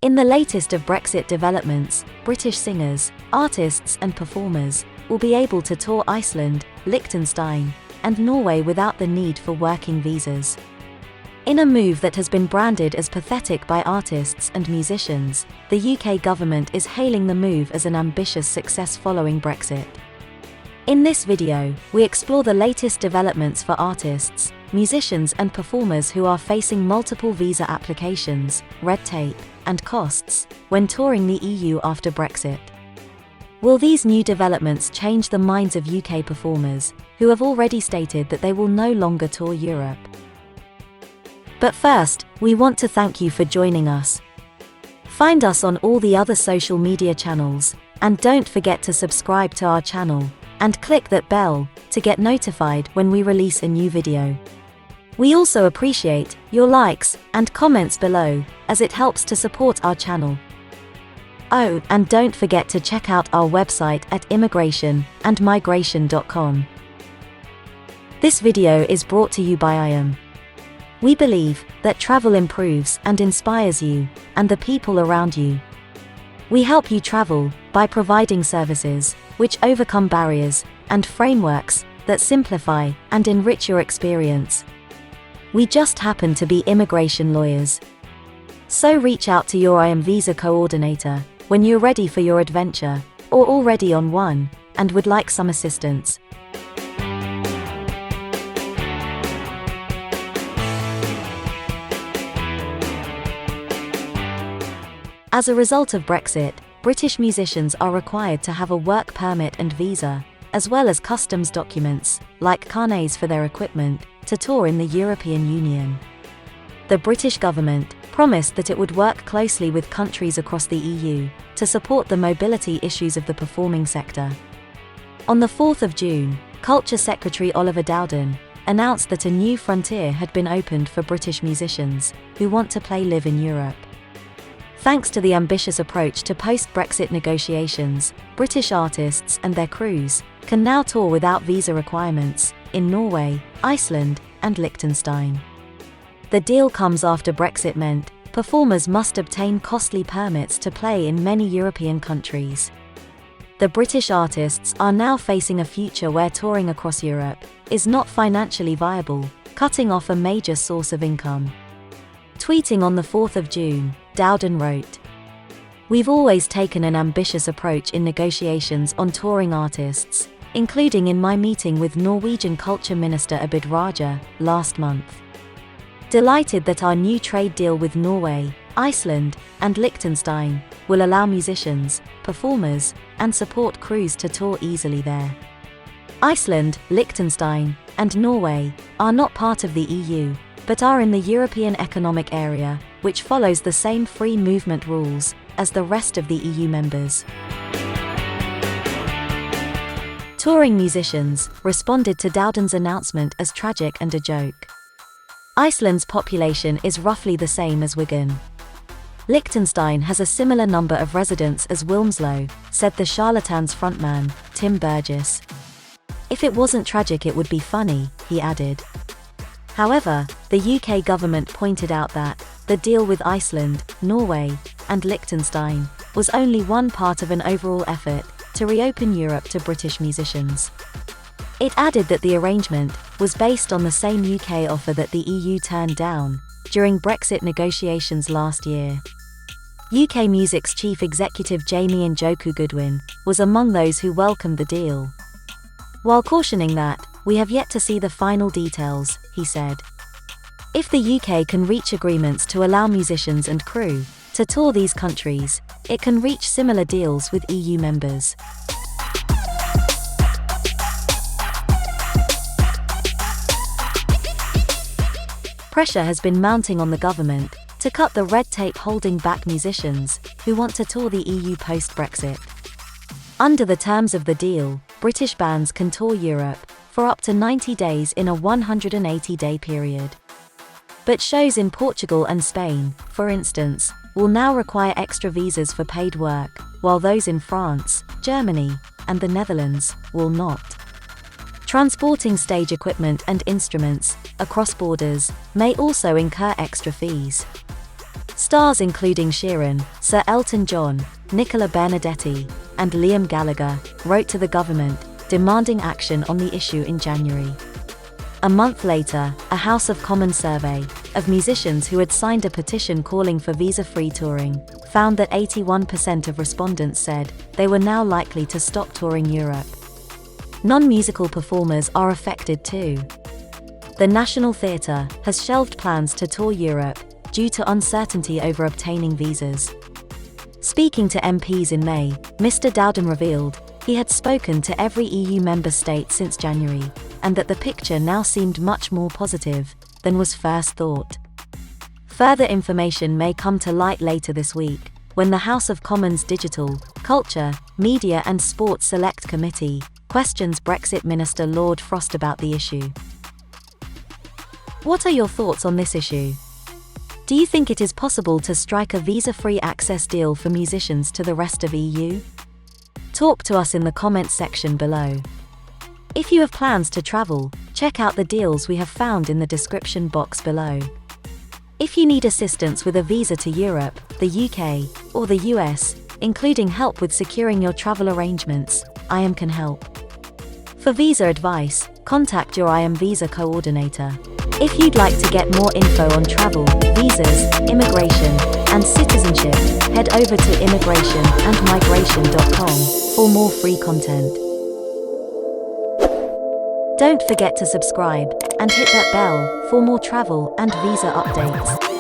In the latest of Brexit developments, British singers, artists and performers will be able to tour Iceland, Liechtenstein, and Norway without the need for working visas. In a move that has been branded as pathetic by artists and musicians, the UK government is hailing the move as an ambitious success following Brexit. In this video, we explore the latest developments for artists, musicians and performers who are facing multiple visa applications, red tape, and costs when touring the EU after Brexit. Will these new developments change the minds of UK performers, who have already stated that they will no longer tour Europe? But first, we want to thank you for joining us. Find us on all the other social media channels, and don't forget to subscribe to our channel, and click that bell to get notified when we release a new video. We also appreciate your likes and comments below, as it helps to support our channel. Oh, and don't forget to check out our website at immigration-and-migration.com. This video is brought to you by IAM. We believe that travel improves and inspires you and the people around you. We help you travel by providing services which overcome barriers and frameworks that simplify and enrich your experience. We just happen to be immigration lawyers. So reach out to your IAM visa coordinator when you're ready for your adventure, or already on one, and would like some assistance. As a result of Brexit, British musicians are required to have a work permit and visa, as well as customs documents, like carnets for their equipment, to tour in the European Union. The British government promised that it would work closely with countries across the EU to support the mobility issues of the performing sector. On the 4th of June, Culture Secretary Oliver Dowden announced that a new frontier had been opened for British musicians who want to live in Europe. Thanks to the ambitious approach to post-Brexit negotiations, British artists and their crews can now tour without visa requirements in Norway, Iceland, and Liechtenstein. The deal comes after Brexit meant performers must obtain costly permits to play in many European countries. The British artists are now facing a future where touring across Europe is not financially viable, cutting off a major source of income. Tweeting on the 4th of June, Dowden wrote, "We've always taken an ambitious approach in negotiations on touring artists, including in my meeting with Norwegian Culture Minister Abid Raja last month. Delighted that our new trade deal with Norway, Iceland, and Liechtenstein will allow musicians, performers, and support crews to tour easily there. Iceland, Liechtenstein, and Norway are not part of the EU, but are in the European Economic Area, which follows the same free movement rules as the rest of the EU members." Touring musicians responded to Dowden's announcement as tragic and a joke. Iceland's population is roughly the same as Wigan. Liechtenstein has a similar number of residents as Wilmslow, said the Charlatans frontman, Tim Burgess. "If it wasn't tragic it would be funny," he added. However, the UK government pointed out that the deal with Iceland, Norway, and Liechtenstein was only one part of an overall effort to reopen Europe to British musicians. It added that the arrangement was based on the same UK offer that the EU turned down during Brexit negotiations last year. UK Music's chief executive Jamie Njoku Goodwin was among those who welcomed the deal. While cautioning that, "We have yet to see the final details," he said. "If the UK can reach agreements to allow musicians and crew to tour these countries, it can reach similar deals with EU members." Pressure has been mounting on the government to cut the red tape holding back musicians who want to tour the EU post-Brexit. Under the terms of the deal, British bands can tour Europe for up to 90 days in a 180-day period. But shows in Portugal and Spain, for instance, will now require extra visas for paid work, while those in France, Germany, and the Netherlands will not. Transporting stage equipment and instruments across borders may also incur extra fees. Stars including Sheeran, Sir Elton John, Nicola Benedetti, and Liam Gallagher wrote to the government, demanding action on the issue in January. A month later, a House of Commons survey of musicians who had signed a petition calling for visa-free touring found that 81% of respondents said they were now likely to stop touring Europe. Non-musical performers are affected too. The National Theatre has shelved plans to tour Europe due to uncertainty over obtaining visas. Speaking to MPs in May, Mr. Dowden revealed he had spoken to every EU member state since January, and that the picture now seemed much more positive than was first thought. Further information may come to light later this week, when the House of Commons Digital, Culture, Media and Sports Select Committee questions Brexit Minister Lord Frost about the issue. What are your thoughts on this issue? Do you think it is possible to strike a visa-free access deal for musicians to the rest of EU? Talk to us in the comments section below. If you have plans to travel, check out the deals we have found in the description box below. If you need assistance with a visa to Europe, the UK, or the US, including help with securing your travel arrangements, IAM can help. For visa advice, contact your IAM visa coordinator. If you'd like to get more info on travel, visas, immigration, and citizenship, head over to immigrationandmigration.com for more free content. Don't forget to subscribe and hit that bell for more travel and visa updates.